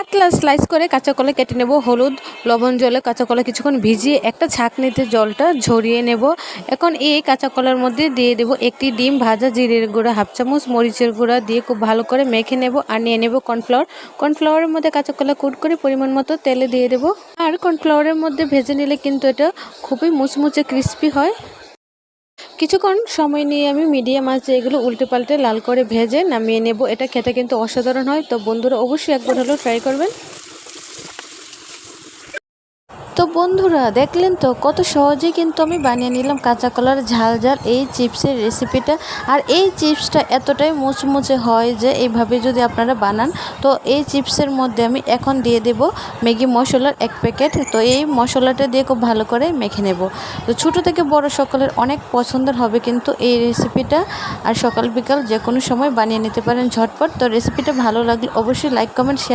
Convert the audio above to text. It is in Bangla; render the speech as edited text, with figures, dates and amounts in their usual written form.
পাতলা স্লাইস করে কাঁচা কলা কেটে নেব। হলুদ লবণ জলে কাঁচা কলা কিছুক্ষণ ভিজিয়ে একটা ছাঁকনিতে জলটা ঝরিয়ে নেব। এখন এই কাঁচা কলার মধ্যে দিয়ে দেব একটি ডিম, ভাজা জিরের গুঁড়া হাফ চামচ, মরিচের গুঁড়া দিয়ে খুব ভালো করে মেখে নেব। আর নিয়ে নেব কর্নফ্লাওয়ার। কর্নফ্লাওয়ারের মধ্যে কাঁচা কলা কুট করে পরিমাণ মতো তেলে দিয়ে দেব। আর কর্নফ্লাওয়ারের মধ্যে ভেজে নিলে কিন্তু এটা খুবই মুচমুচে ক্রিস্পি হয়। কিছুক্ষণ সময় নিয়ে আমি মিডিয়াম আঁচে এগুলো উল্টে পাল্টে লাল করে ভেজে নামিয়ে নেব। এটা খেতে কিন্তু অসাধারণ হয়। তো বন্ধুরা অবশ্যই একবার হলেও ট্রাই করবেন। তো বন্ধুরা দেখলেন তো কত সহজেই কিন্তু আমি বানিয়ে নিলাম কাঁচা কলার ঝাল ঝাল এই চিপসের রেসিপিটা। আর এই চিপসটা এতটাই মুচমুচে হয় যে এইভাবে যদি আপনারা বানান। তো এই চিপসের মধ্যে আমি এখন দিয়ে দেব ম্যাগি মশলার 1 প্যাকেট। তো এই মশলাটা দিয়ে খুব ভালো করে মেখে নেব। তো ছোটো থেকে বড় সকলের অনেক পছন্দের হবে কিন্তু এই রেসিপিটা। আর সকাল বিকাল যে কোনো সময় বানিয়ে নিতে পারেন ঝটপট। তো রেসিপিটা ভালো লাগলে অবশ্যই লাইক কমেন্ট শেয়ার